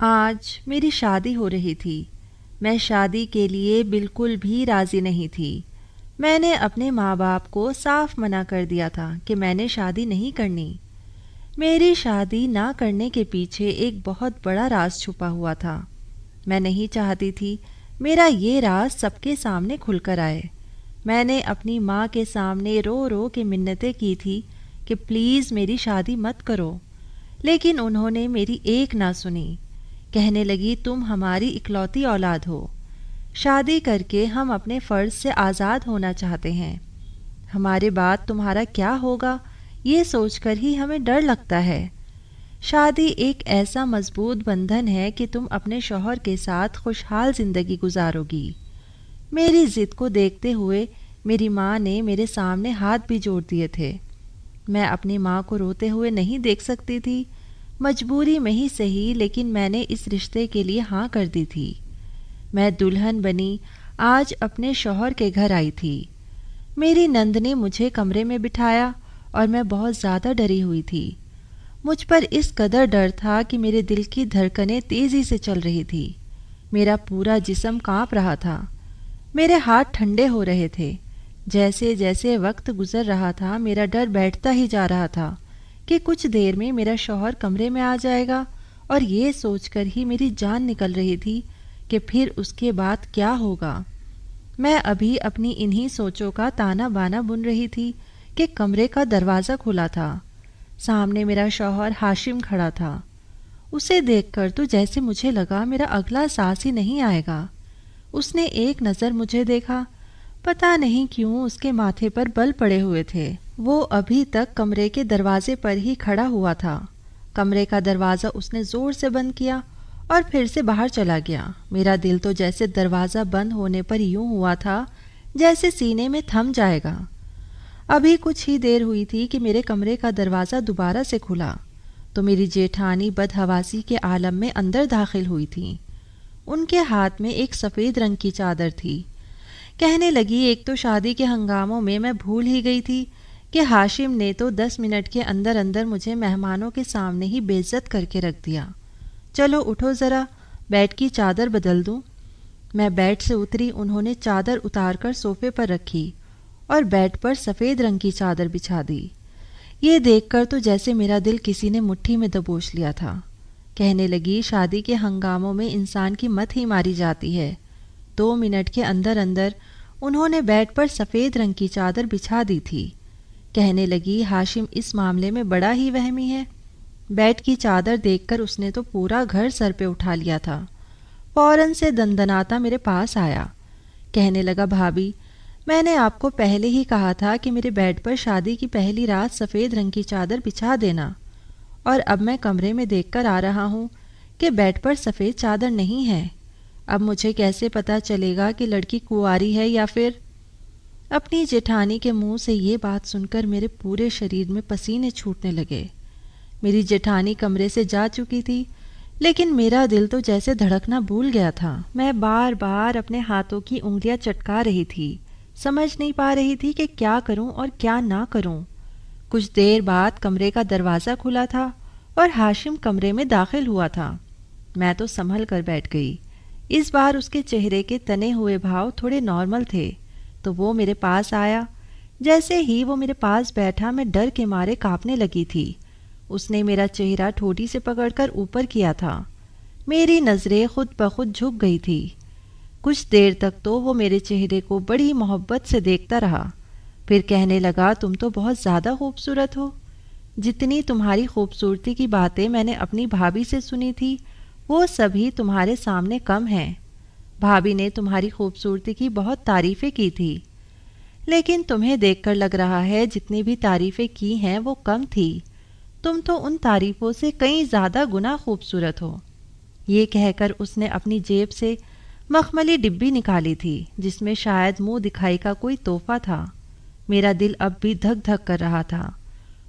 آج میری شادی ہو رہی تھی۔ میں شادی کے لیے بالکل بھی راضی نہیں تھی۔ میں نے اپنے ماں باپ کو صاف منع کر دیا تھا کہ میں نے شادی نہیں کرنی۔ میری شادی نہ کرنے کے پیچھے ایک بہت بڑا راز چھپا ہوا تھا۔ میں نہیں چاہتی تھی میرا یہ راز سب کے سامنے کھل کر آئے۔ میں نے اپنی ماں کے سامنے رو رو کے منتیں کی تھی کہ پلیز میری شادی مت کرو، لیکن انہوں نے میری ایک نہ سنی۔ کہنے لگی تم ہماری اکلوتی اولاد ہو، شادی کر کے ہم اپنے فرض سے آزاد ہونا چاہتے ہیں، ہمارے بعد تمہارا کیا ہوگا یہ سوچ کر ہی ہمیں ڈر لگتا ہے۔ شادی ایک ایسا مضبوط بندھن ہے کہ تم اپنے شوہر کے ساتھ خوشحال زندگی گزارو گی۔ میری ضد کو دیکھتے ہوئے میری ماں نے میرے سامنے ہاتھ بھی جوڑ دیے تھے۔ میں اپنی ماں کو روتے ہوئے نہیں دیکھ سکتی تھی، مجبوری میں ہی صحیح، لیکن میں نے اس رشتے کے لیے ہاں کر دی تھی۔ میں دلہن بنی آج اپنے شوہر کے گھر آئی تھی۔ میری نند نے مجھے کمرے میں بٹھایا اور میں بہت زیادہ ڈری ہوئی تھی۔ مجھ پر اس قدر ڈر تھا کہ میرے دل کی دھڑکنیں تیزی سے چل رہی تھی، میرا پورا جسم کانپ رہا تھا، میرے ہاتھ ٹھنڈے ہو رہے تھے۔ جیسے جیسے وقت گزر رہا تھا میرا ڈر بیٹھتا ہی جا رہا تھا کہ کچھ دیر میں میرا شوہر کمرے میں آ جائے گا، اور یہ سوچ کر ہی میری جان نکل رہی تھی کہ پھر اس کے بعد کیا ہوگا۔ میں ابھی اپنی انہی سوچوں کا تانا بانا بن رہی تھی کہ کمرے کا دروازہ کھلا تھا۔ سامنے میرا شوہر ہاشم کھڑا تھا۔ اسے دیکھ کر تو جیسے مجھے لگا میرا اگلا سانس ہی نہیں آئے گا۔ اس نے ایک نظر مجھے دیکھا، پتہ نہیں کیوں اس کے ماتھے پر بل پڑے ہوئے تھے۔ وہ ابھی تک کمرے کے دروازے پر ہی کھڑا ہوا تھا۔ کمرے کا دروازہ اس نے زور سے بند کیا اور پھر سے باہر چلا گیا۔ میرا دل تو جیسے دروازہ بند ہونے پر یوں ہوا تھا جیسے سینے میں تھم جائے گا۔ ابھی کچھ ہی دیر ہوئی تھی کہ میرے کمرے کا دروازہ دوبارہ سے کھلا تو میری جیٹھانی بدحواسی کے عالم میں اندر داخل ہوئی تھیں۔ ان کے ہاتھ میں ایک سفید رنگ کی چادر تھی۔ کہنے لگی ایک تو شادی کے ہنگاموں میں میں بھول ہی گئی تھی کہ ہاشم نے تو 10 منٹ کے اندر اندر مجھے مہمانوں کے سامنے ہی بے عزت کر کے رکھ دیا۔ چلو اٹھو ذرا، بیڈ کی چادر بدل دوں۔ میں بیڈ سے اتری، انہوں نے چادر اتار کر صوفے پر رکھی اور بیڈ پر سفید رنگ کی چادر بچھا دی۔ یہ دیکھ کر تو جیسے میرا دل کسی نے مٹھی میں دبوچ لیا تھا۔ کہنے لگی شادی کے ہنگاموں میں انسان کی مت ہی ماری جاتی ہے۔ 2 منٹ کے اندر اندر انہوں نے بیڈ پر سفید رنگ کی چادر بچھا دی تھی۔ کہنے لگی ہاشم اس معاملے میں بڑا ہی وہمی ہے۔ بیڈ کی چادر دیکھ کر اس نے تو پورا گھر سر پہ اٹھا لیا تھا۔ فوراً سے دندناتا میرے پاس آیا۔ کہنے لگا بھابھی، میں نے آپ کو پہلے ہی کہا تھا کہ میرے بیڈ پر شادی کی پہلی رات سفید رنگ کی چادر بچھا دینا، اور اب میں کمرے میں دیکھ کر آ رہا ہوں کہ بیڈ پر سفید چادر نہیں ہے۔ اب مجھے کیسے پتہ چلے گا کہ لڑکی کنواری ہے یا پھر… اپنی جیٹھانی کے منہ سے یہ بات سن کر میرے پورے شریر میں پسینے چھوٹنے لگے۔ میری جیٹھانی کمرے سے جا چکی تھی، لیکن میرا دل تو جیسے دھڑکنا بھول گیا تھا۔ میں بار بار اپنے ہاتھوں کی انگلیاں چٹکا رہی تھی، سمجھ نہیں پا رہی تھی کہ کیا کروں اور کیا نہ کروں۔ کچھ دیر بعد کمرے کا دروازہ کھلا تھا اور ہاشم کمرے میں داخل ہوا تھا۔ میں تو سنبھل کر بیٹھ گئی۔ اس بار اس کے چہرے کے تنے ہوئے بھاؤ تھوڑے نارمل تھے، تو وہ میرے پاس آیا۔ جیسے ہی وہ میرے پاس بیٹھا میں ڈر کے مارے کانپنے لگی تھی۔ اس نے میرا چہرہ ٹھوڈی سے پکڑ کر اوپر کیا تھا۔ میری نظریں خود بخود جھک گئی تھی۔ کچھ دیر تک تو وہ میرے چہرے کو بڑی محبت سے دیکھتا رہا، پھر کہنے لگا تم تو بہت زیادہ خوبصورت ہو۔ جتنی تمہاری خوبصورتی کی باتیں میں نے اپنی بھابھی سے سنی تھی وہ سبھی تمہارے سامنے کم ہیں۔ بھابھی نے تمہاری خوبصورتی کی بہت تعریفیں کی تھی، لیکن تمہیں دیکھ کر لگ رہا ہے جتنی بھی تعریفیں کی ہیں وہ کم تھی، تم تو ان تعریفوں سے کئی زیادہ گنا خوبصورت ہو۔ یہ کہہ کر اس نے اپنی جیب سے مخملی ڈبی نکالی تھی جس میں شاید منہ دکھائی کا کوئی تحفہ تھا۔ میرا دل اب بھی دھک دھک کر رہا تھا۔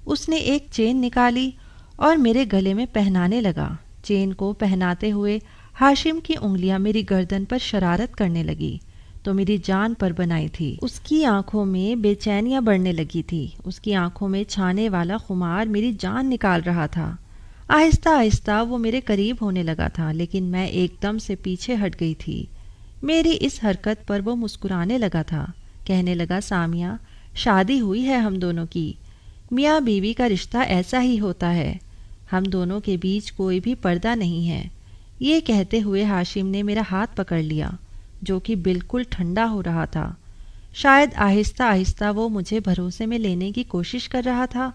اس نے ایک چین نکالی اور میرے گلے میں پہنانے لگا۔ چین کو پہناتے ہوئے ہاشم کی انگلیاں میری گردن پر شرارت کرنے لگی تو میری جان پر بنائی تھی۔ اس کی آنکھوں میں بے چینیاں بڑھنے لگی تھی۔ اس کی آنکھوں میں چھانے والا خمار میری جان نکال رہا تھا۔ آہستہ آہستہ وہ میرے قریب ہونے لگا تھا، لیکن میں ایک دم سے پیچھے ہٹ گئی تھی۔ میری اس حرکت پر وہ مسکرانے لگا تھا، کہنے لگا سامیہ شادی ہوئی ہے ہم دونوں کی، میاں بیوی کا رشتہ ایسا ہی ہوتا ہے، ہم دونوں کے بیچ کوئی بھی پردہ نہیں ہے۔ یہ کہتے ہوئے ہاشم نے میرا ہاتھ پکڑ لیا جو کہ بالکل ٹھنڈا ہو رہا تھا۔ شاید آہستہ آہستہ وہ مجھے بھروسے میں لینے کی کوشش کر رہا تھا،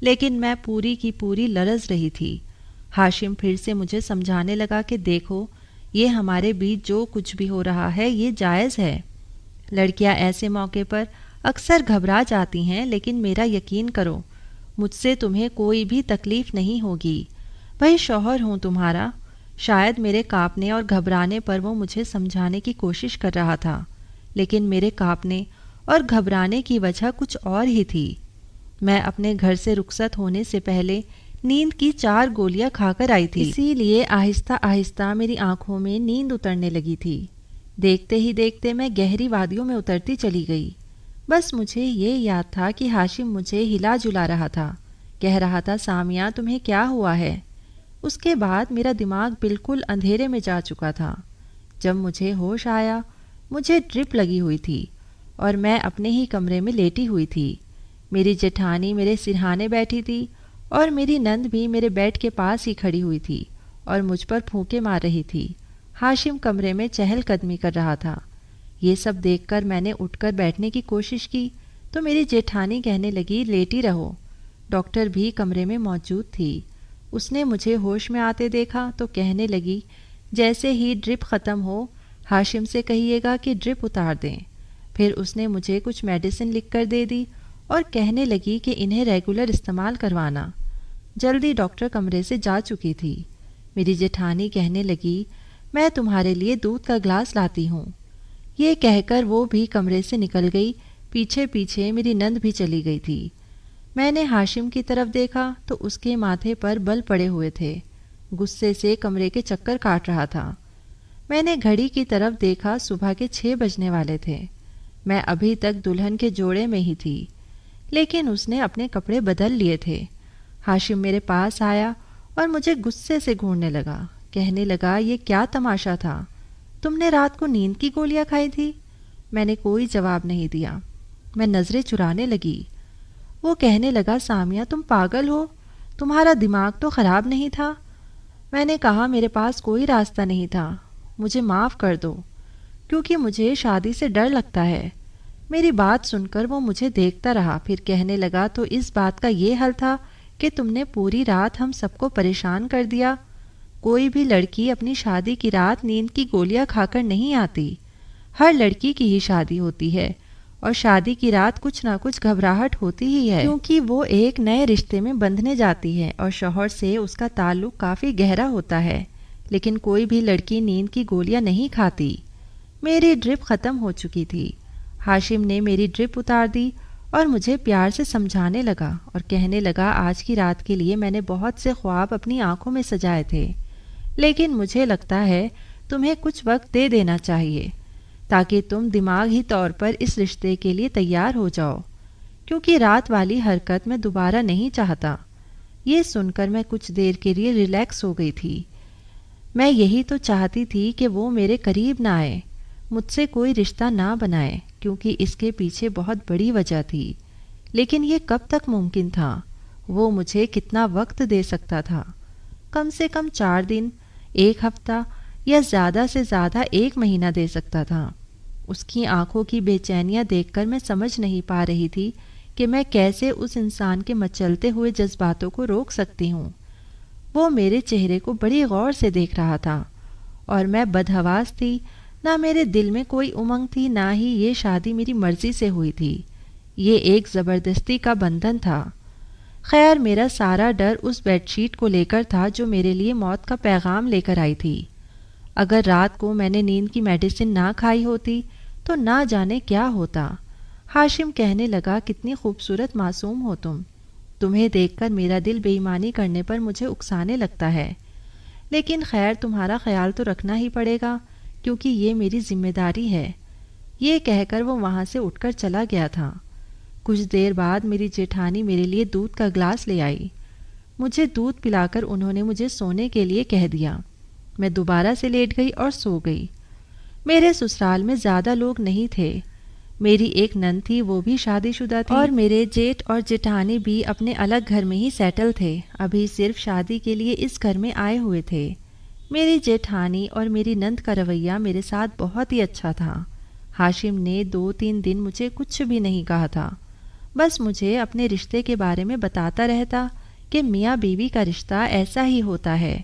لیکن میں پوری کی پوری لرز رہی تھی۔ ہاشم پھر سے مجھے سمجھانے لگا کہ دیکھو یہ ہمارے بیچ جو کچھ بھی ہو رہا ہے یہ جائز ہے۔ لڑکیاں ایسے موقع پر اکثر گھبرا جاتی ہیں، لیکن میرا یقین کرو مجھ سے تمہیں کوئی بھی تکلیف نہیں ہوگی، بھائی شوہر ہوں تمہارا۔ شاید میرے کانپنے اور گھبرانے پر وہ مجھے سمجھانے کی کوشش کر رہا تھا، لیکن میرے کانپنے اور گھبرانے کی وجہ کچھ اور ہی تھی۔ میں اپنے گھر سے رخصت ہونے سے پہلے نیند کی 4 گولیاں کھا کر آئی تھی، اسی لیے آہستہ آہستہ میری آنکھوں میں نیند اترنے لگی تھی۔ دیکھتے ہی دیکھتے میں گہری وادیوں میں اترتی چلی گئی۔ بس مجھے یہ یاد تھا کہ ہاشم مجھے ہلا جلا رہا تھا، کہہ رہا تھا سامیہ تمہیں کیا ہوا ہے؟ اس کے بعد میرا دماغ بالکل اندھیرے میں جا چکا تھا۔ جب مجھے ہوش آیا مجھے ڈرپ لگی ہوئی تھی اور میں اپنے ہی کمرے میں لیٹی ہوئی تھی۔ میری جیٹھانی میرے سرہانے بیٹھی تھی اور میری نند بھی میرے بیڈ کے پاس ہی کھڑی ہوئی تھی اور مجھ پر پھونکے مار رہی تھی۔ ہاشم کمرے میں چہل قدمی کر رہا تھا۔ یہ سب دیکھ کر میں نے اٹھ کر بیٹھنے کی کوشش کی تو میری جیٹھانی کہنے لگی لیٹی رہو۔ ڈاکٹر بھی کمرے میں موجود تھی۔ اس نے مجھے ہوش میں آتے دیکھا تو کہنے لگی جیسے ہی ڈرپ ختم ہو ہاشم سے کہیے گا کہ ڈرپ اتار دیں۔ پھر اس نے مجھے کچھ میڈیسن لکھ کر دے دی اور کہنے لگی کہ انہیں ریگولر استعمال کروانا۔ جلدی ڈاکٹر کمرے سے جا چکی تھی۔ میری جیٹھانی کہنے لگی میں تمہارے لیے دودھ کا گلاس لاتی ہوں۔ یہ کہہ کر وہ بھی کمرے سے نکل گئی، پیچھے پیچھے میری نند بھی چلی گئی تھی۔ میں نے ہاشم کی طرف دیکھا تو اس کے ماتھے پر بل پڑے ہوئے تھے، غصے سے کمرے کے چکر کاٹ رہا تھا۔ میں نے گھڑی کی طرف دیکھا، صبح کے 6 بجنے والے تھے۔ میں ابھی تک دلہن کے جوڑے میں ہی تھی، لیکن اس نے اپنے کپڑے بدل لیے تھے۔ ہاشم میرے پاس آیا اور مجھے غصے سے گھورنے لگا، کہنے لگا یہ کیا تماشا تھا؟ تم نے رات کو نیند کی گولیاں کھائی تھی؟ میں نے کوئی جواب نہیں دیا۔ میں نظریں چرانے لگی۔ وہ کہنے لگا سامیہ تم پاگل ہو، تمہارا دماغ تو خراب نہیں تھا؟ میں نے کہا میرے پاس کوئی راستہ نہیں تھا، مجھے معاف کر دو، کیونکہ مجھے شادی سے ڈر لگتا ہے۔ میری بات سن کر وہ مجھے دیکھتا رہا، پھر کہنے لگا تو اس بات کا یہ حل تھا کہ تم نے پوری رات ہم سب کو پریشان کر دیا۔ کوئی بھی لڑکی اپنی شادی کی رات نیند کی گولیاں کھا کر نہیں آتی۔ ہر لڑکی کی ہی شادی ہوتی ہے اور شادی کی رات کچھ نہ کچھ گھبراہٹ ہوتی ہی ہے، کیونکہ وہ ایک نئے رشتے میں بندھنے جاتی ہے اور شوہر سے اس کا تعلق کافی گہرا ہوتا ہے، لیکن کوئی بھی لڑکی نیند کی گولیاں نہیں کھاتی۔ میری ڈرپ ختم ہو چکی تھی۔ ہاشم نے میری ڈرپ اتار دی اور مجھے پیار سے سمجھانے لگا اور کہنے لگا آج کی رات کے لیے میں نے بہت سے خواب اپنی آنکھوں میں سجائے تھے، لیکن مجھے لگتا ہے تمہیں کچھ وقت دے دینا چاہیے تاکہ تم دماغی طور پر اس رشتے کے لیے تیار ہو جاؤ، کیونکہ رات والی حرکت میں دوبارہ نہیں چاہتا۔ یہ سن کر میں کچھ دیر کے لیے ریلیکس ہو گئی تھی۔ میں یہی تو چاہتی تھی کہ وہ میرے قریب نہ آئے، مجھ سے کوئی رشتہ نہ بنائے، کیونکہ اس کے پیچھے بہت بڑی وجہ تھی، لیکن یہ کب تک ممکن تھا؟ وہ مجھے کتنا وقت دے سکتا تھا؟ کم سے کم 4 دن، 1 ہفتہ یا زیادہ سے زیادہ 1 مہینہ دے سکتا تھا۔ اس کی آنکھوں کی بے چینیاں دیکھ کر میں سمجھ نہیں پا رہی تھی کہ میں کیسے اس انسان کے مچلتے ہوئے جذباتوں کو روک سکتی ہوں۔ وہ میرے چہرے کو بڑی غور سے دیکھ رہا تھا اور میں بدحواس تھی، نہ میرے دل میں کوئی امنگ تھی، نہ ہی یہ شادی میری مرضی سے ہوئی تھی۔ یہ ایک زبردستی کا بندھن تھا۔ خیر میرا سارا ڈر اس بیڈ شیٹ کو لے کر تھا جو میرے لیے موت کا پیغام لے کر آئی تھی۔ اگر رات کو میں نے نیند کی میڈیسن نہ کھائی ہوتی تو نہ جانے کیا ہوتا۔ ہاشم کہنے لگا کتنی خوبصورت معصوم ہو تمہیں دیکھ کر میرا دل بے ایمانی کرنے پر مجھے اکسانے لگتا ہے، لیکن خیر تمہارا خیال تو رکھنا ہی پڑے گا کیونکہ یہ میری ذمہ داری ہے۔ یہ کہہ کر وہ وہاں سے اٹھ کر چلا گیا تھا۔ کچھ دیر بعد میری جیٹھانی میرے لیے دودھ کا گلاس لے آئی۔ مجھے دودھ پلا کر انہوں نے مجھے سونے کے لیے کہہ دیا۔ میں دوبارہ سے لیٹ گئی اور سو گئی۔ میرے سسرال میں زیادہ لوگ نہیں تھے۔ میری ایک نند تھی، وہ بھی شادی شدہ تھی، اور میرے جیٹ اور جیٹھانی بھی اپنے الگ گھر میں ہی سیٹل تھے، ابھی صرف شادی کے لیے اس گھر میں آئے ہوئے تھے۔ میری جیٹھانی اور میری نند کا رویہ میرے ساتھ بہت ہی اچھا تھا۔ ہاشم نے 2-3 دن مجھے کچھ بھی نہیں کہا تھا، بس مجھے اپنے رشتے کے بارے میں بتاتا رہتا کہ میاں بیوی کا رشتہ ایسا ہی ہوتا ہے۔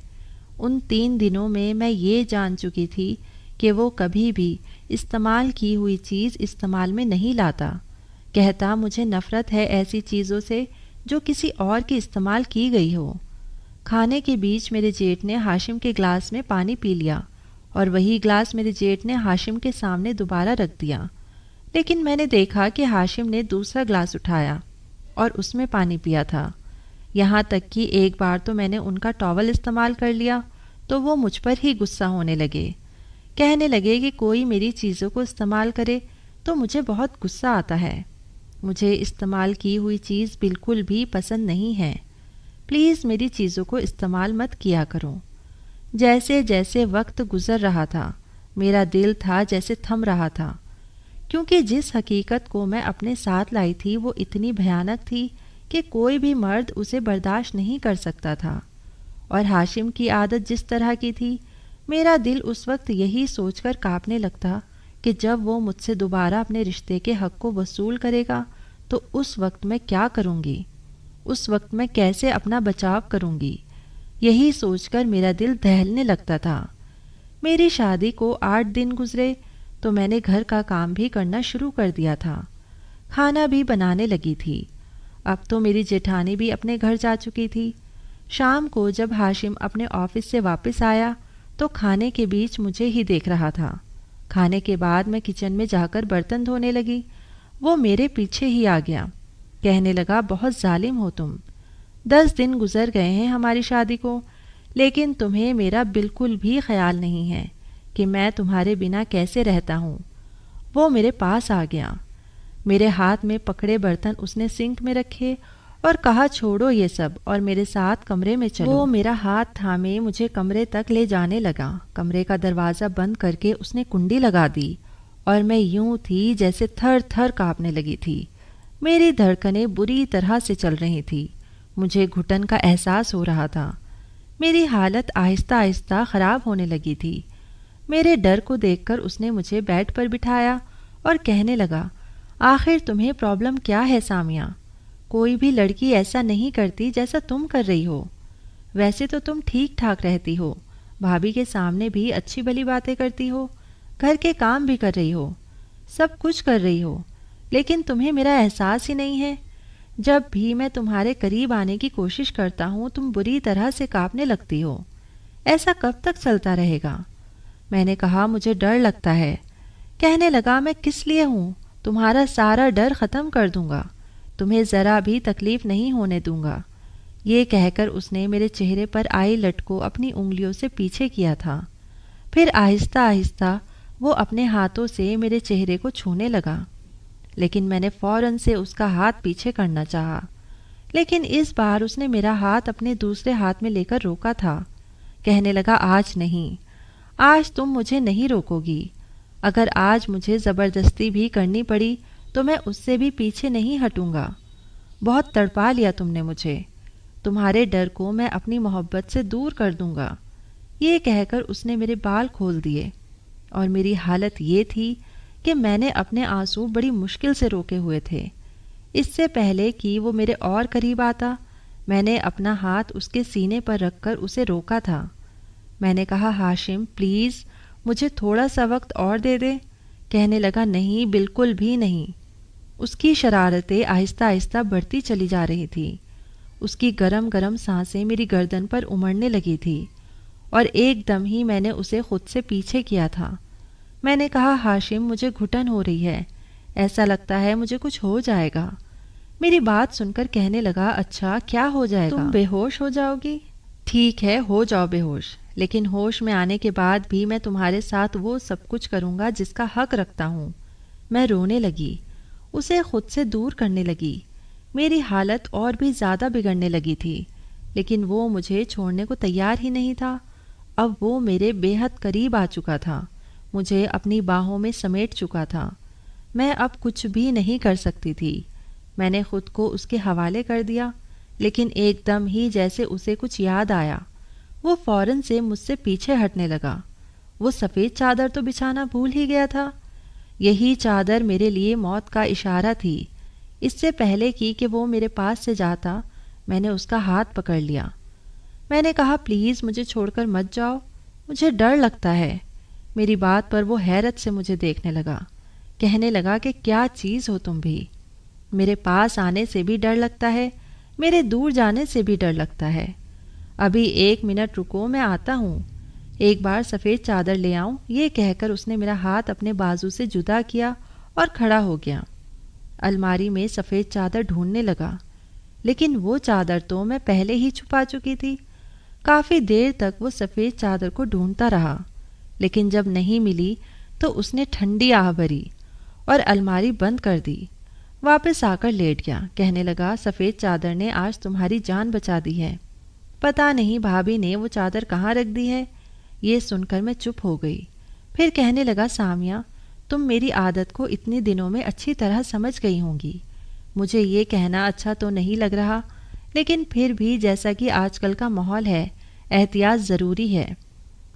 ان 3 دنوں میں میں یہ جان چکی تھی کہ وہ کبھی بھی استعمال کی ہوئی چیز استعمال میں نہیں لاتا۔ کہتا مجھے نفرت ہے ایسی چیزوں سے جو کسی اور کی استعمال کی گئی ہو۔ کھانے کے بیچ میرے جیٹ نے ہاشم کے گلاس میں پانی پی لیا اور وہی گلاس میرے جیٹ نے ہاشم کے سامنے دوبارہ رکھ دیا، لیکن میں نے دیکھا کہ ہاشم نے دوسرا گلاس اٹھایا اور اس میں پانی پیا تھا۔ یہاں تک کہ ایک بار تو میں نے ان کا ٹاول استعمال کر لیا تو وہ مجھ پر ہی غصہ ہونے لگے، کہنے لگے کہ کوئی میری چیزوں کو استعمال کرے تو مجھے بہت غصہ آتا ہے۔ مجھے استعمال کی ہوئی چیز بالکل بھی پسند نہیں ہے، پلیز میری چیزوں کو استعمال مت کیا کرو۔ جیسے جیسے وقت گزر رہا تھا میرا دل تھا جیسے تھم رہا تھا، کیونکہ جس حقیقت کو میں اپنے ساتھ لائی تھی وہ اتنی بھیانک تھی کہ کوئی بھی مرد اسے برداشت نہیں کر سکتا تھا، اور ہاشم کی عادت جس طرح کی تھی میرا دل اس وقت یہی سوچ کر کانپنے لگتا کہ جب وہ مجھ سے دوبارہ اپنے رشتے کے حق کو وصول کرے گا تو اس وقت میں کیا کروں گی، اس وقت میں کیسے اپنا بچاؤ کروں گی۔ یہی سوچ کر میرا دل دہلنے لگتا تھا۔ میری شادی کو 8 دن گزرے تو میں نے گھر کا کام بھی کرنا شروع کر دیا تھا، کھانا بھی بنانے لگی تھی۔ اب تو میری جیٹھانی بھی اپنے گھر جا چکی تھی۔ شام کو جب ہاشم اپنے آفس سے واپس آیا تو کھانے کے بیچ مجھے ہی دیکھ رہا تھا۔ کھانے کے بعد میں کچن میں جا کر برتن دھونے لگی، وہ میرے پیچھے ہی آ گیا، کہنے لگا بہت ظالم ہو تم۔ 10 دن گزر گئے ہیں ہماری شادی کو، لیکن تمہیں میرا بالکل بھی خیال نہیں ہے کہ میں تمہارے بنا کیسے رہتا ہوں۔ وہ میرے پاس آ گیا، میرے ہاتھ میں پکڑے برتن اس نے سنک میں رکھے اور کہا چھوڑو یہ سب اور میرے ساتھ کمرے میں چلو۔ وہ میرا ہاتھ تھامے مجھے کمرے تک لے جانے لگا۔ کمرے کا دروازہ بند کر کے اس نے کنڈی لگا دی اور میں یوں تھی جیسے تھر تھر کانپنے لگی تھی۔ میری دھڑکنیں بری طرح سے چل رہی تھی، مجھے گھٹن کا احساس ہو رہا تھا، میری حالت آہستہ آہستہ خراب ہونے لگی تھی۔ میرے ڈر کو دیکھ کر اس نے مجھے بیڈ پر بٹھایا اور کہنے لگا آخر تمہیں پرابلم کیا ہے سامیہ؟ کوئی بھی لڑکی ایسا نہیں کرتی جیسا تم کر رہی ہو۔ ویسے تو تم ٹھیک ٹھاک رہتی ہو، بھابھی کے سامنے بھی اچھی بھلی باتیں کرتی ہو، گھر کے کام بھی کر رہی ہو، سب کچھ کر رہی ہو، لیکن تمہیں میرا احساس ہی نہیں ہے۔ جب بھی میں تمہارے قریب آنے کی کوشش کرتا ہوں تم بری طرح سے کانپنے لگتی ہو۔ ایسا کب تک چلتا رہے گا؟ میں نے کہا مجھے ڈر لگتا ہے۔ کہنے لگا میں کس لیے ہوں، تمہارا سارا ڈر ختم کر دوں گا، تمہیں ذرا بھی تکلیف نہیں ہونے دوں گا۔ یہ کہہ کر اس نے میرے چہرے پر آئی لٹ کو اپنی انگلیوں سے پیچھے کیا تھا، پھر آہستہ آہستہ وہ اپنے ہاتھوں سے میرے چہرے کو چھونے لگا، لیکن میں نے فوراً سے اس کا ہاتھ پیچھے کرنا چاہا، لیکن اس بار اس نے میرا ہاتھ اپنے دوسرے ہاتھ میں لے کر روکا تھا۔ کہنے لگا آج نہیں، آج تم مجھے نہیں روکو گی، اگر آج مجھے زبردستی بھی کرنی پڑی تو میں اس سے بھی پیچھے نہیں ہٹوں گا۔ بہت تڑپا لیا تم نے مجھے، تمہارے ڈر کو میں اپنی محبت سے دور کر دوں گا۔ یہ کہہ کر اس نے میرے بال کھول دیے، اور میری حالت یہ تھی کہ میں نے اپنے آنسو بڑی مشکل سے روکے ہوئے تھے۔ اس سے پہلے کہ وہ میرے اور قریب آتا میں نے اپنا ہاتھ اس کے سینے پر رکھ کر اسے روکا تھا۔ میں نے کہا ہاشم پلیز مجھے تھوڑا سا وقت اور دے دے۔ کہنے لگا نہیں، بالکل بھی نہیں۔ اس کی شرارتیں آہستہ آہستہ بڑھتی چلی جا رہی تھی، اس کی گرم گرم سانسیں میری گردن پر امڑنے لگی تھی، اور ایک دم ہی میں نے اسے خود سے پیچھے کیا تھا۔ میں نے کہا ہاشم مجھے گھٹن ہو رہی ہے، ایسا لگتا ہے مجھے کچھ ہو جائے گا۔ میری بات سن کر کہنے لگا اچھا کیا ہو جائے گا؟ تم بے ہوش ہو جاؤ گی؟ ٹھیک ہے ہو جاؤ بے ہوش، لیکن ہوش میں آنے کے بعد بھی میں تمہارے ساتھ وہ سب کچھ کروں گا جس کا حق رکھتا ہوں۔ میں رونے لگی، اسے خود سے دور کرنے لگی، میری حالت اور بھی زیادہ بگڑنے لگی تھی۔ لیکن وہ مجھے چھوڑنے کو تیار ہی نہیں تھا۔ اب وہ میرے بے حد قریب آ چکا تھا، مجھے اپنی باہوں میں سمیٹ چکا تھا۔ میں اب کچھ بھی نہیں کر سکتی تھی۔ میں نے خود کو اس کے حوالے کر دیا، لیکن ایک دم ہی جیسے اسے کچھ یاد آیا، وہ فوراً سے مجھ سے پیچھے ہٹنے لگا۔ وہ سفید چادر تو بچھانا بھول ہی گیا تھا۔ یہی چادر میرے لیے موت کا اشارہ تھی۔ اس سے پہلے کہ وہ میرے پاس سے جاتا، میں نے اس کا ہاتھ پکڑ لیا۔ میں نے کہا، پلیز مجھے چھوڑ کر مت جاؤ، مجھے ڈر لگتا ہے۔ میری بات پر وہ حیرت سے مجھے دیکھنے لگا، کہنے لگا کہ کیا چیز ہو تم بھی، میرے پاس آنے سے بھی ڈر لگتا ہے، میرے دور جانے سے بھی ڈر لگتا ہے۔ ابھی 1 منٹ رکو، میں آتا ہوں، ایک بار سفید چادر لے آؤں۔ یہ کہہ کر اس نے میرا ہاتھ اپنے بازو سے جدا کیا اور کھڑا ہو گیا۔ الماری میں سفید چادر ڈھونڈنے لگا، لیکن وہ چادر تو میں پہلے ہی چھپا چکی تھی۔ کافی دیر تک وہ سفید چادر کو ڈھونڈتا رہا، لیکن جب نہیں ملی تو اس نے ٹھنڈی آہ بھری اور الماری بند کر دی۔ واپس آ کر لیٹ گیا، کہنے لگا، سفید چادر نے آج تمہاری جان بچا دی ہے۔ پتہ نہیں بھابھی نے وہ چادر کہاں رکھ دی ہے۔ یہ سن کر میں چپ ہو گئی۔ پھر کہنے لگا، سامیہ، تم میری عادت کو اتنے دنوں میں اچھی طرح سمجھ گئی ہوں گی۔ مجھے یہ کہنا اچھا تو نہیں لگ رہا، لیکن پھر بھی جیسا کہ آج کل کا ماحول ہے، احتیاط ضروری ہے۔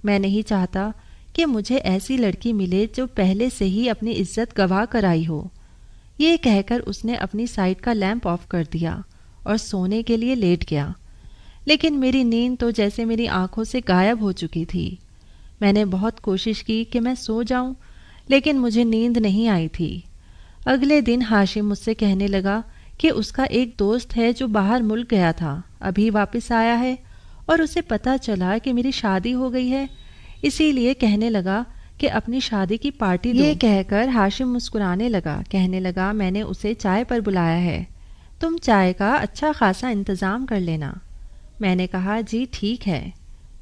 میں نہیں چاہتا کہ مجھے ایسی لڑکی ملے جو پہلے سے ہی اپنی عزت گنوا کر آئی ہو۔ یہ کہہ کر اس نے اپنی سائٹ کا لیمپ آف کر دیا اور سونے کے لیے لیٹ گیا، لیکن میری نیند تو جیسے میری آنکھوں سے غائب ہو چکی تھی۔ میں نے بہت کوشش کی کہ میں سو جاؤں، لیکن مجھے نیند نہیں آئی تھی۔ اگلے دن ہاشم مجھ سے کہنے لگا کہ اس کا ایک دوست ہے جو باہر ملک گیا تھا، ابھی واپس آیا ہے اور اسے پتہ چلا کہ میری شادی ہو گئی ہے، اسی لیے کہنے لگا کہ اپنی شادی کی پارٹی دو۔ یہ کہہ کر ہاشم مسکرانے لگا، کہنے لگا، میں نے اسے چائے پر بلایا ہے، تم چائے کا اچھا خاصا انتظام کر لینا۔ میں نے کہا، جی ٹھیک ہے۔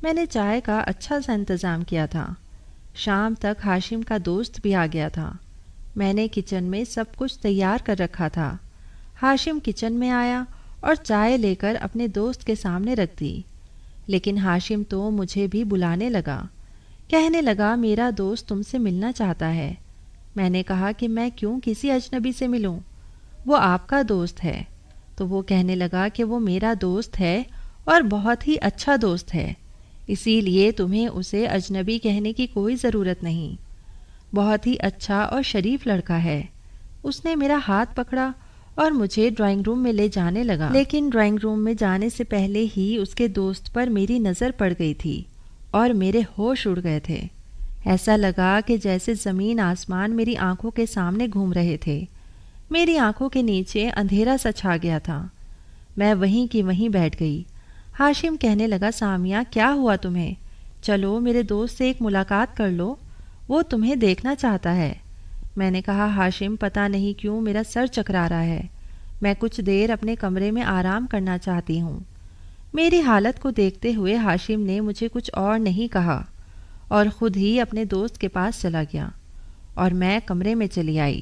میں نے چائے کا اچھا سا انتظام کیا تھا۔ شام تک ہاشم کا دوست بھی آ گیا تھا۔ میں نے کچن میں سب کچھ تیار کر رکھا تھا۔ ہاشم کچن میں آیا اور چائے لے کر اپنے دوست کے سامنے رکھ دی، لیکن ہاشم تو مجھے بھی بلانے لگا، کہنے لگا، میرا دوست تم سے ملنا چاہتا ہے۔ میں نے کہا کہ میں کیوں کسی اجنبی سے ملوں، وہ آپ کا دوست ہے۔ تو وہ کہنے لگا کہ وہ میرا دوست ہے اور بہت ہی اچھا دوست ہے، اسی لیے تمہیں اسے اجنبی کہنے کی کوئی ضرورت نہیں، بہت ہی اچھا اور شریف لڑکا ہے۔ اس نے میرا ہاتھ پکڑا اور مجھے ڈرائنگ روم میں لے جانے لگا، لیکن ڈرائنگ روم میں جانے سے پہلے ہی اس کے دوست پر میری نظر پڑ گئی تھی اور میرے ہوش اڑ گئے تھے۔ ایسا لگا کہ جیسے زمین آسمان میری آنکھوں کے سامنے گھوم رہے تھے، میری آنکھوں کے نیچے اندھیرا سا چھا گیا تھا۔ میں وہیں کی وہیں بیٹھ گئی۔ ہاشم کہنے لگا، سامیہ، کیا ہوا تمہیں؟ چلو میرے دوست سے ایک ملاقات کر لو، وہ تمہیں دیکھنا چاہتا ہے۔ میں نے کہا، ہاشم، پتہ نہیں کیوں میرا سر چکرا رہا ہے، میں کچھ دیر اپنے کمرے میں آرام کرنا چاہتی ہوں۔ میری حالت کو دیکھتے ہوئے ہاشم نے مجھے کچھ اور نہیں کہا اور خود ہی اپنے دوست کے پاس چلا گیا اور میں کمرے میں چلی آئی۔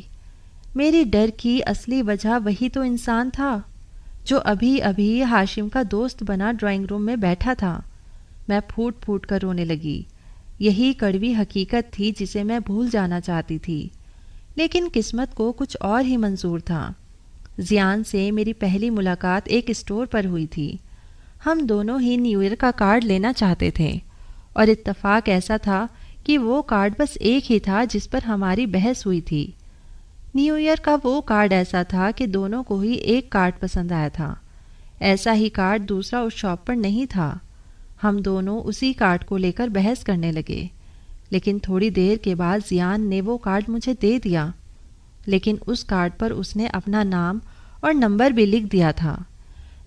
میری ڈر کی اصلی وجہ وہی تو انسان تھا جو ابھی ابھی ہاشم کا دوست بنا ڈرائنگ روم میں بیٹھا تھا۔ میں پھوٹ پھوٹ کر رونے لگی۔ یہی کڑوی حقیقت تھی جسے میں بھول جانا چاہتی تھی، لیکن قسمت کو کچھ اور ہی منظور تھا۔ زیان سے میری پہلی ملاقات ایک اسٹور پر ہوئی تھی۔ ہم دونوں ہی نیو ایئر کا کارڈ لینا چاہتے تھے، اور اتفاق ایسا تھا کہ وہ کارڈ بس ایک ہی تھا جس پر ہماری بحث ہوئی تھی۔ نیو ایئر کا وہ کارڈ ایسا تھا کہ دونوں کو ہی ایک کارڈ پسند آیا تھا۔ ایسا ہی کارڈ دوسرا اس شاپ پر نہیں تھا۔ ہم دونوں اسی کارڈ کو لے کر بحث کرنے لگے، لیکن تھوڑی دیر کے بعد زیان نے وہ کارڈ مجھے دے دیا، لیکن اس کارڈ پر اس نے اپنا نام اور نمبر بھی لکھ دیا تھا۔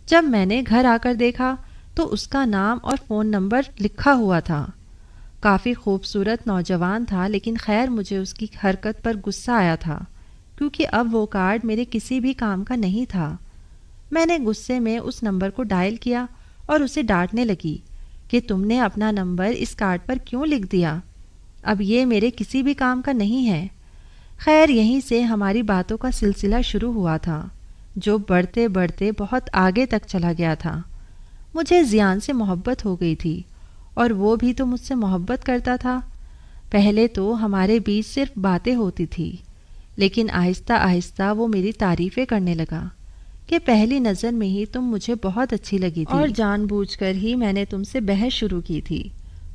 جب میں نے گھر آ کر دیکھا تو اس کا نام اور فون نمبر لکھا ہوا تھا۔ کافی خوبصورت نوجوان تھا، لیکن خیر مجھے اس کی حرکت پر غصہ آیا تھا، کیونکہ اب وہ کارڈ میرے کسی بھی کام کا نہیں تھا۔ میں نے غصے میں اس نمبر کو ڈائل کیا اور اسے ڈانٹنے لگی کہ تم نے اپنا نمبر اس کارڈ پر کیوں لکھ دیا، اب یہ میرے کسی بھی کام کا نہیں ہے۔ خیر یہیں سے ہماری باتوں کا سلسلہ شروع ہوا تھا، جو بڑھتے بڑھتے بہت آگے تک چلا گیا تھا۔ مجھے زیان سے محبت ہو گئی تھی اور وہ بھی تو مجھ سے محبت کرتا تھا۔ پہلے تو ہمارے بیچ صرف باتیں ہوتی تھی، لیکن آہستہ آہستہ وہ میری تعریفیں کرنے لگا کہ پہلی نظر میں ہی تم مجھے بہت اچھی لگی تھی اور جان بوجھ کر ہی میں نے تم سے بحث شروع کی تھی۔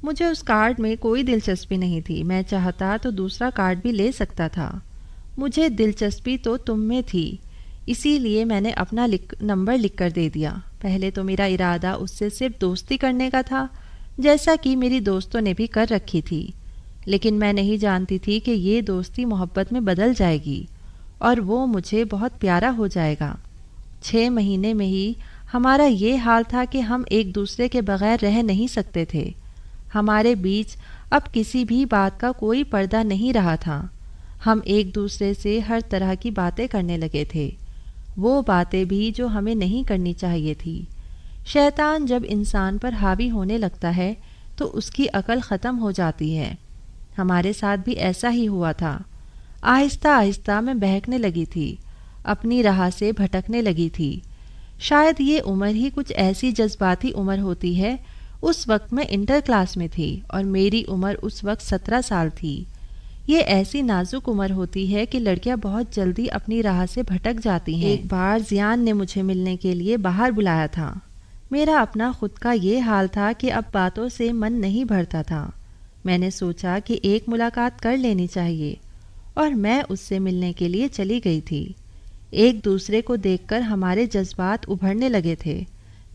مجھے اس کارڈ میں کوئی دلچسپی نہیں تھی، میں چاہتا تو دوسرا کارڈ بھی لے سکتا تھا۔ مجھے دلچسپی تو تم میں تھی، اسی لیے میں نے اپنا نمبر لکھ کر دے دیا۔ پہلے تو میرا ارادہ اس سے صرف دوستی کرنے کا تھا، جیسا کہ میری دوستوں نے بھی کر رکھی تھی، لیکن میں نہیں جانتی تھی کہ یہ دوستی محبت میں بدل جائے گی اور وہ مجھے بہت پیارا ہو جائے گا۔ 6 مہینے میں ہی ہمارا یہ حال تھا کہ ہم ایک دوسرے کے بغیر رہ نہیں سکتے تھے۔ ہمارے بیچ اب کسی بھی بات کا کوئی پردہ نہیں رہا تھا۔ ہم ایک دوسرے سے ہر طرح کی باتیں کرنے لگے تھے، وہ باتیں بھی جو ہمیں نہیں کرنی چاہیے تھی۔ شیطان جب انسان پر حاوی ہونے لگتا ہے تو اس کی عقل ختم ہو جاتی ہے۔ ہمارے ساتھ بھی ایسا ہی ہوا تھا۔ آہستہ آہستہ میں بہکنے لگی تھی، اپنی راہ سے بھٹکنے لگی تھی۔ شاید یہ عمر ہی کچھ ایسی جذباتی عمر ہوتی ہے۔ اس وقت میں انٹر کلاس میں تھی اور میری عمر اس وقت 17 سال تھی۔ یہ ایسی نازک عمر ہوتی ہے کہ لڑکیاں بہت جلدی اپنی راہ سے بھٹک جاتی ہیں۔ ایک بار زیان نے مجھے ملنے کے لیے باہر بلایا تھا۔ میرا اپنا خود کا یہ حال تھا کہ اب باتوں سے من نہیں بھرتا تھا۔ میں نے سوچا کہ ایک ملاقات کر لینی چاہیے اور میں اس سے ملنے کے لیے چلی گئی تھی۔ ایک دوسرے کو دیکھ کر ہمارے جذبات ابھرنے لگے تھے،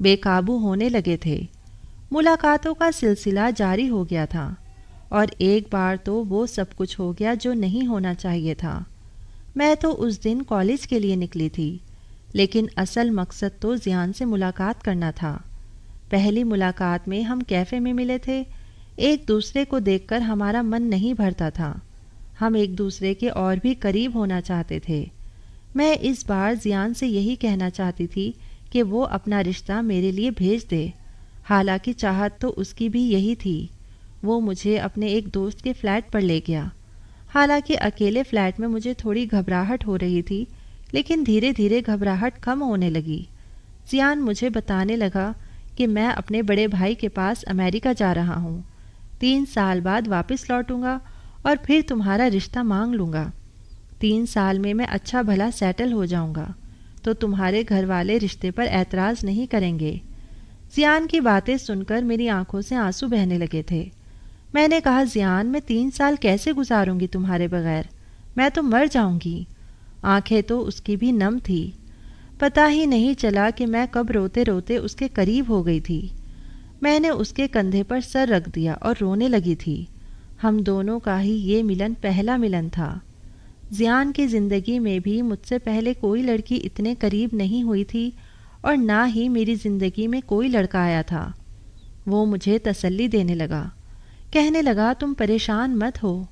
بے قابو ہونے لگے تھے۔ ملاقاتوں کا سلسلہ جاری ہو گیا تھا اور ایک بار تو وہ سب کچھ ہو گیا جو نہیں ہونا چاہیے تھا۔ میں تو اس دن کالج کے لیے نکلی تھی، لیکن اصل مقصد تو زیان سے ملاقات کرنا تھا۔ پہلی ملاقات میں ہم کیفے میں ملے تھے۔ ایک دوسرے کو دیکھ کر ہمارا من نہیں بھرتا تھا، ہم ایک دوسرے کے اور بھی قریب ہونا چاہتے تھے۔ میں اس بار زیان سے یہی کہنا چاہتی تھی کہ وہ اپنا رشتہ میرے لیے بھیج دے، حالانکہ چاہت تو اس کی بھی یہی تھی۔ وہ مجھے اپنے ایک دوست کے فلیٹ پر لے گیا۔ حالانکہ اکیلے فلیٹ میں مجھے تھوڑی گھبراہٹ ہو رہی تھی، لیکن دھیرے دھیرے گھبراہٹ کم ہونے لگی۔ زیان مجھے بتانے لگا کہ میں اپنے بڑے بھائی کے پاس امریکہ جا رہا ہوں، 3 سال بعد واپس لوٹوں گا اور پھر تمہارا رشتہ مانگ لوں گا۔ 3 سال میں اچھا بھلا سیٹل ہو جاؤں گا تو تمہارے گھر والے رشتے پر اعتراض نہیں کریں گے۔ زیان کی باتیں سن کر میری آنکھوں سے آنسو بہنے لگے تھے۔ میں نے کہا، زیان، میں 3 سال کیسے گزاروں گی تمہارے بغیر؟ میں تو مر جاؤں گی۔ آنکھیں تو اس کی بھی نم تھی۔ پتہ ہی نہیں چلا کہ میں کب روتے روتے اس کے قریب ہو گئی تھی۔ میں نے اس کے کندھے پر سر رکھ دیا اور رونے لگی تھی۔ ہم دونوں کا ہی یہ ملن پہلا ملن تھا۔ زیان کی زندگی میں بھی مجھ سے پہلے کوئی لڑکی اتنے قریب نہیں ہوئی تھی اور نہ ہی میری زندگی میں کوئی لڑکا آیا تھا۔ وہ مجھے تسلی دینے لگا، کہنے لگا، تم پریشان مت ہو،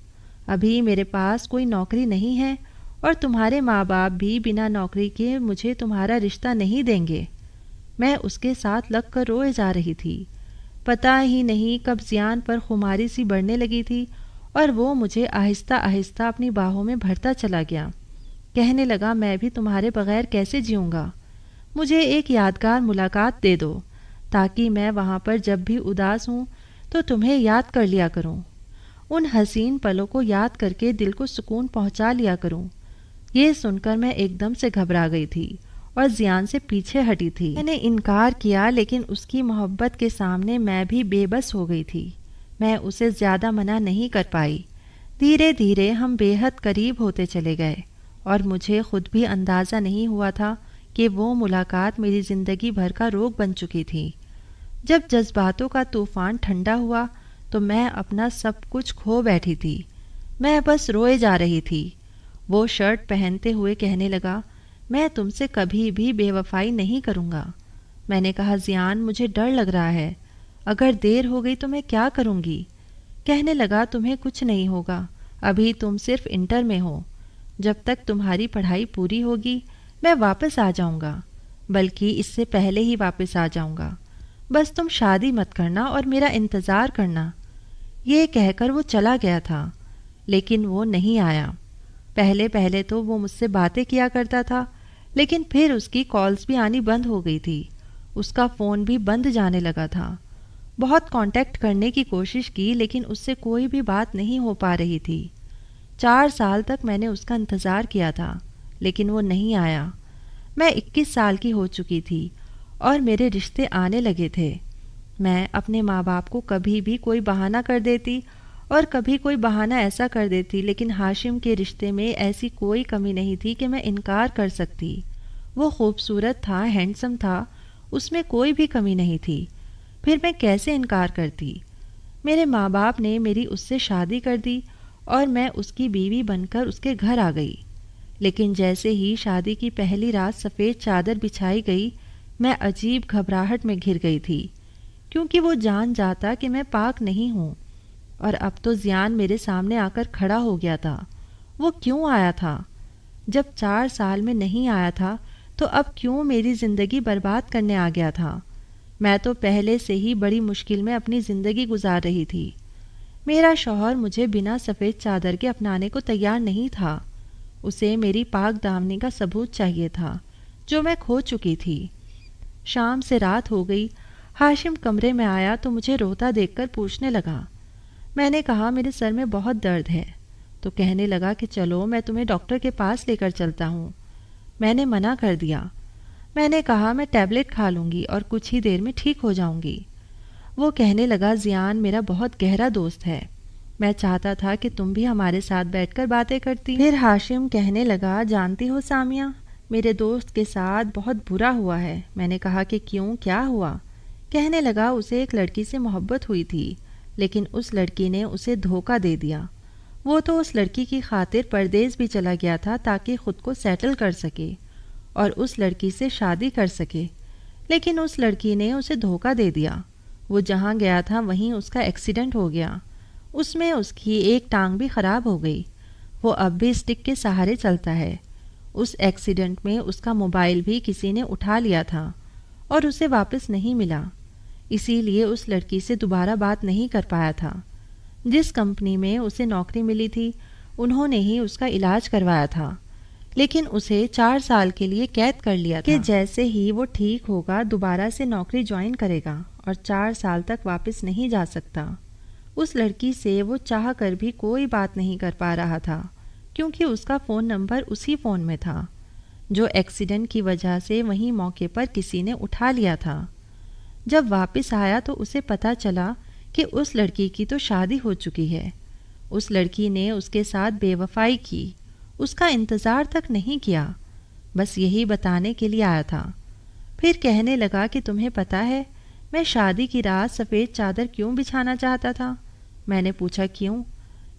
ابھی میرے پاس کوئی نوکری نہیں ہے اور تمہارے ماں باپ بھی بنا نوکری کے مجھے تمہارا رشتہ نہیں دیں گے۔ میں اس کے ساتھ لگ کر روئے جا رہی تھی۔ پتہ ہی نہیں کب زیان پر خماری سی بڑھنے لگی تھی اور وہ مجھے آہستہ آہستہ اپنی باہوں میں بھرتا چلا گیا۔ کہنے لگا، میں بھی تمہارے بغیر کیسے جیوں گا؟ مجھے ایک یادگار ملاقات دے دو تاکہ میں وہاں پر جب بھی اداس ہوں تو تمہیں یاد کر لیا کروں، ان حسین پلوں کو یاد کر کے دل کو سکون پہنچا لیا کروں۔ یہ سن کر میں ایک دم سے گھبرا گئی تھی اور زیان سے پیچھے ہٹی تھی۔ میں نے انکار کیا، لیکن اس کی محبت کے سامنے میں بھی بے بس ہو گئی تھی۔ میں اسے زیادہ منع نہیں کر پائی۔ دھیرے دھیرے ہم بے حد قریب ہوتے چلے گئے اور مجھے خود بھی اندازہ نہیں ہوا تھا کہ وہ ملاقات میری زندگی بھر کا روگ بن چکی تھی۔ جب جذباتوں کا طوفان ٹھنڈا ہوا تو میں اپنا سب کچھ کھو بیٹھی تھی۔ میں بس روئے جا رہی تھی۔ وہ شرٹ پہنتے ہوئے کہنے لگا، میں تم سے کبھی بھی بے وفائی نہیں کروں گا۔ میں نے کہا، زیان، مجھے ڈر لگ رہا ہے، اگر دیر ہو گئی تو میں کیا کروں گی؟ کہنے لگا، تمہیں کچھ نہیں ہوگا، ابھی تم صرف انٹر میں ہو، جب تک تمہاری پڑھائی پوری ہوگی میں واپس آ جاؤں گا، بلکہ اس سے پہلے ہی واپس آ جاؤں گا، بس تم شادی مت کرنا اور میرا انتظار کرنا۔ یہ کہہ کر وہ چلا گیا تھا، لیکن وہ نہیں آیا۔ پہلے پہلے تو وہ مجھ سے باتیں کیا کرتا تھا، لیکن پھر اس کی کالز بھی آنی بند ہو گئی تھی۔ اس کا فون بھی بند جانے لگا تھا۔ بہت کانٹیکٹ کرنے کی کوشش کی لیکن اس سے کوئی بھی بات نہیں ہو پا رہی تھی۔ 4 سال تک میں نے اس کا انتظار کیا تھا لیکن وہ نہیں آیا۔ میں 21 سال کی ہو چکی تھی اور میرے رشتے آنے لگے تھے۔ میں اپنے ماں باپ کو کبھی بھی کوئی بہانہ کر دیتی اور کبھی کوئی بہانہ ایسا کر دیتی، لیکن ہاشم کے رشتے میں ایسی کوئی کمی نہیں تھی کہ میں انکار کر سکتی۔ وہ خوبصورت تھا، ہینڈسم تھا، اس میں کوئی بھی کمی نہیں تھی، پھر میں کیسے انکار کرتی؟ میرے ماں باپ نے میری اس سے شادی کر دی اور میں اس کی بیوی بن کر اس کے گھر آ گئی، لیکن جیسے ہی شادی کی پہلی رات سفید چادر بچھائی گئی، میں عجیب گھبراہٹ میں گھر گئی تھی، کیونکہ وہ جان جاتا کہ میں پاک نہیں ہوں۔ اور اب تو زیان میرے سامنے آ کر کھڑا ہو گیا تھا۔ وہ کیوں آیا تھا؟ جب 4 سال میں نہیں آیا تھا تو اب کیوں میری زندگی برباد کرنے آ گیا تھا؟ میں تو پہلے سے ہی بڑی مشکل میں اپنی زندگی گزار رہی تھی۔ میرا شوہر مجھے بنا سفید چادر کے اپنانے کو تیار نہیں تھا۔ اسے میری پاک دامنی کا ثبوت چاہیے تھا جو میں کھو چکی تھی۔ شام سے رات ہو گئی۔ ہاشم کمرے میں آیا تو مجھے روتا دیکھ کر پوچھنے لگا۔ میں نے کہا میرے سر میں بہت درد ہے، تو کہنے لگا کہ چلو میں تمہیں ڈاکٹر کے پاس لے کر چلتا ہوں۔ میں نے منع کر دیا۔ میں نے کہا میں ٹیبلٹ کھا لوں گی اور کچھ ہی دیر میں ٹھیک ہو جاؤں گی۔ وہ کہنے لگا زیان میرا بہت گہرا دوست ہے، میں چاہتا تھا کہ تم بھی ہمارے ساتھ بیٹھ کر باتیں کرتی۔ پھر ہاشم کہنے لگا جانتی ہو سامیہ، میرے دوست کے ساتھ بہت برا ہوا ہے۔ میں نے کہا کہ کیوں، کیا ہوا؟ کہنے لگا اسے ایک لڑکی سے محبت ہوئی تھی لیکن اس لڑکی نے اسے دھوکہ دے دیا۔ وہ تو اس لڑکی کی خاطر پردیس بھی چلا گیا تھا تاکہ خود کو سیٹل کر سکے اور اس لڑکی سے شادی کر سکے، لیکن اس لڑکی نے اسے دھوکہ دے دیا۔ وہ جہاں گیا تھا وہیں اس کا ایکسیڈنٹ ہو گیا، اس میں اس کی ایک ٹانگ بھی خراب ہو گئی۔ وہ اب بھی اسٹک کے سہارے چلتا ہے۔ اس ایکسیڈنٹ میں اس کا موبائل بھی کسی نے اٹھا لیا تھا اور اسے واپس نہیں ملا، اسی لیے اس لڑکی سے دوبارہ بات نہیں کر پایا تھا۔ جس کمپنی میں اسے نوکری ملی تھی انہوں نے ہی اس کا علاج کروایا تھا، لیکن اسے 4 سال کے لیے قید کر لیا تھا کہ جیسے ہی وہ ٹھیک ہوگا دوبارہ سے نوکری جوائن کرے گا اور 4 سال تک واپس نہیں جا سکتا۔ اس لڑکی سے وہ چاہ کر بھی کوئی بات نہیں کر پا رہا تھا کیونکہ اس کا فون نمبر اسی فون میں تھا جو ایکسیڈنٹ کی وجہ سے وہیں موقع پر کسی نے اٹھا لیا تھا۔ جب واپس آیا تو اسے پتہ چلا کہ اس لڑکی کی تو شادی ہو چکی ہے۔ اس لڑکی نے اس کے ساتھ بے وفائی کی، اس کا انتظار تک نہیں کیا، بس یہی بتانے کے لیے آیا تھا۔ پھر کہنے لگا کہ تمہیں پتہ ہے میں شادی کی رات سفید چادر کیوں بچھانا چاہتا تھا؟ میں نے پوچھا کیوں؟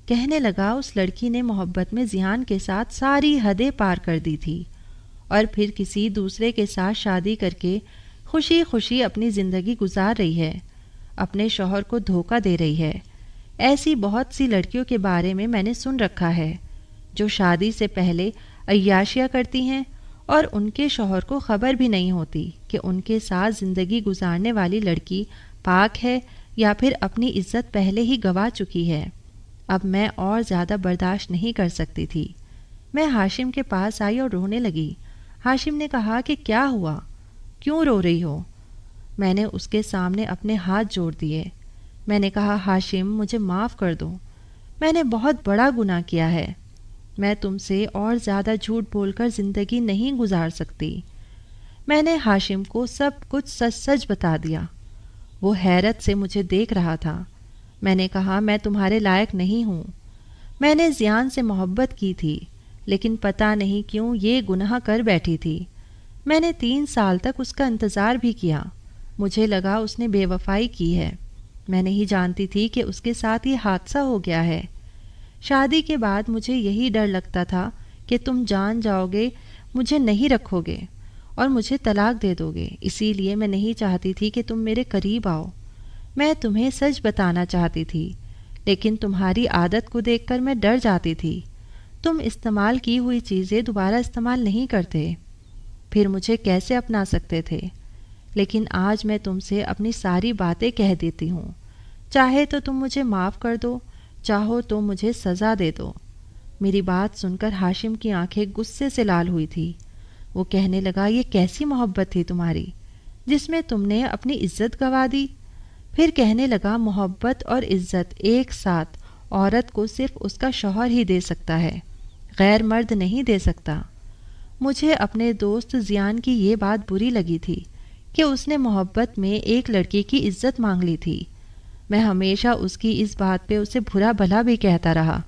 کہنے لگا اس لڑکی نے محبت میں زیان کے ساتھ ساری حدیں پار کر دی تھی اور پھر کسی دوسرے کے ساتھ شادی کر کے خوشی خوشی اپنی زندگی گزار رہی ہے، اپنے شوہر کو دھوکہ دے رہی ہے۔ ایسی بہت سی لڑکیوں کے بارے میں نے سن رکھا ہے جو شادی سے پہلے عیاشیاں کرتی ہیں اور ان کے شوہر کو خبر بھی نہیں ہوتی کہ ان کے ساتھ زندگی گزارنے والی لڑکی پاک ہے یا پھر اپنی عزت پہلے ہی گنوا چکی ہے۔ اب میں اور زیادہ برداشت نہیں کر سکتی تھی۔ میں ہاشم کے پاس آئی اور رونے لگی۔ ہاشم نے کہا کہ کیا ہوا، کیوں رو رہی ہو؟ میں نے اس کے سامنے اپنے ہاتھ جوڑ دیے۔ میں نے کہا ہاشم مجھے معاف کر دو، میں نے بہت بڑا گناہ کیا ہے، میں تم سے اور زیادہ جھوٹ بول کر زندگی نہیں گزار سکتی۔ میں نے ہاشم کو سب کچھ سچ سچ بتا دیا۔ وہ حیرت سے مجھے دیکھ رہا تھا۔ میں نے کہا میں تمہارے لائق نہیں ہوں، میں نے زیان سے محبت کی تھی لیکن پتہ نہیں کیوں یہ گناہ کر بیٹھی تھی۔ میں نے 3 سال تک اس کا انتظار بھی کیا، مجھے لگا اس نے بے وفائی کی ہے، میں نہیں جانتی تھی کہ اس کے ساتھ یہ حادثہ ہو گیا ہے۔ شادی کے بعد مجھے یہی ڈر لگتا تھا کہ تم جان جاؤ گے، مجھے نہیں رکھو گے اور مجھے طلاق دے دو گے، اسی لیے میں نہیں چاہتی تھی کہ تم میرے قریب آؤ۔ میں تمہیں سچ بتانا چاہتی تھی لیکن تمہاری عادت کو دیکھ کر میں ڈر جاتی تھی۔ تم استعمال کی ہوئی چیزیں دوبارہ استعمال نہیں کرتے، پھر مجھے کیسے اپنا سکتے تھے؟ لیکن آج میں تم سے اپنی ساری باتیں کہہ دیتی ہوں، چاہے تو تم مجھے معاف کر دو، چاہو تو مجھے سزا دے دو۔ میری بات سن کر ہاشم کی آنکھیں غصے سے لال ہوئی تھی۔ وہ کہنے لگا یہ کیسی محبت تھی تمہاری جس میں تم نے اپنی عزت گنوا دی؟ پھر کہنے لگا محبت اور عزت ایک ساتھ عورت کو صرف اس کا شوہر ہی دے سکتا ہے، غیر مرد نہیں دے سکتا۔ مجھے اپنے دوست زیان کی یہ بات بری لگی تھی کہ اس نے محبت میں ایک لڑکی کی عزت مانگ لی تھی۔ میں ہمیشہ اس کی اس بات پہ اسے برا بھلا بھی کہتا رہا،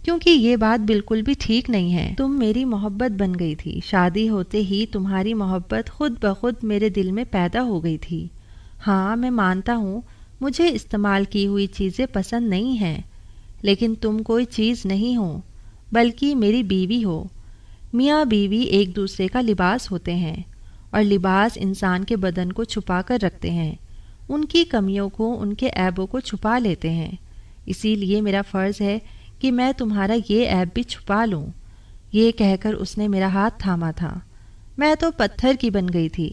کیونکہ یہ بات بالکل بھی ٹھیک نہیں ہے۔ تم میری محبت بن گئی تھی، شادی ہوتے ہی تمہاری محبت خود بخود میرے دل میں پیدا ہو گئی تھی۔ ہاں میں مانتا ہوں مجھے استعمال کی ہوئی چیزیں پسند نہیں ہیں، لیکن تم کوئی چیز نہیں ہو بلکہ میری بیوی ہو۔ میاں بیوی ایک دوسرے کا لباس ہوتے ہیں، اور لباس انسان کے بدن کو چھپا کر رکھتے ہیں، ان کی کمیوں کو، ان کے عیبوں کو چھپا لیتے ہیں۔ اسی لیے میرا فرض ہے کہ میں تمہارا یہ عیب بھی چھپا لوں۔ یہ کہہ کر اس نے میرا ہاتھ تھاما تھا۔ میں تو پتھر کی بن گئی تھی۔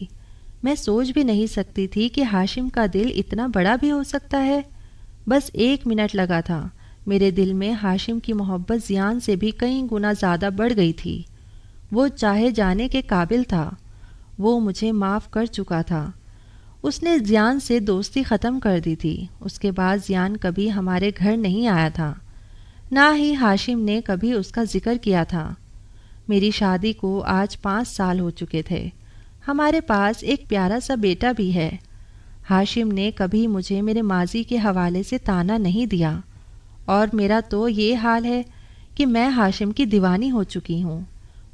میں سوچ بھی نہیں سکتی تھی کہ ہاشم کا دل اتنا بڑا بھی ہو سکتا ہے۔ بس 1 منٹ لگا تھا، میرے دل میں ہاشم کی محبت زیان سے بھی کئی گنا زیادہ بڑھ گئی تھی۔ وہ چاہے جانے کے قابل تھا، وہ مجھے معاف کر چکا تھا۔ اس نے زیان سے دوستی ختم کر دی تھی۔ اس کے بعد زیان کبھی ہمارے گھر نہیں آیا تھا، نہ ہی ہاشم نے کبھی اس کا ذکر کیا تھا۔ میری شادی کو آج 5 سال ہو چکے تھے۔ ہمارے پاس ایک پیارا سا بیٹا بھی ہے۔ ہاشم نے کبھی مجھے میرے ماضی کے حوالے سے طعنہ نہیں دیا، اور میرا تو یہ حال ہے کہ میں ہاشم کی دیوانی ہو چکی ہوں۔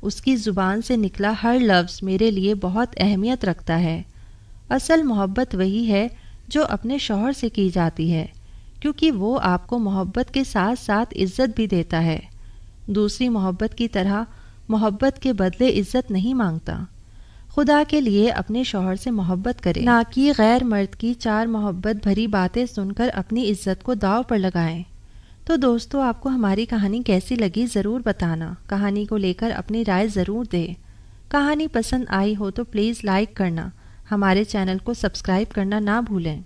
اس کی زبان سے نکلا ہر لفظ میرے لیے بہت اہمیت رکھتا ہے۔ اصل محبت وہی ہے جو اپنے شوہر سے کی جاتی ہے، کیونکہ وہ آپ کو محبت کے ساتھ ساتھ عزت بھی دیتا ہے۔ دوسری محبت کی طرح محبت کے بدلے عزت نہیں مانگتا۔ خدا کے لیے اپنے شوہر سے محبت کریں، نہ کہ غیر مرد کی 4 محبت بھری باتیں سن کر اپنی عزت کو داؤ پر لگائیں۔ تو دوستو، آپ کو ہماری کہانی کیسی لگی ضرور بتانا۔ کہانی کو لے کر اپنی رائے ضرور دیں۔ کہانی پسند آئی ہو تو پلیز لائک کرنا، ہمارے چینل کو سبسکرائب کرنا نہ بھولیں۔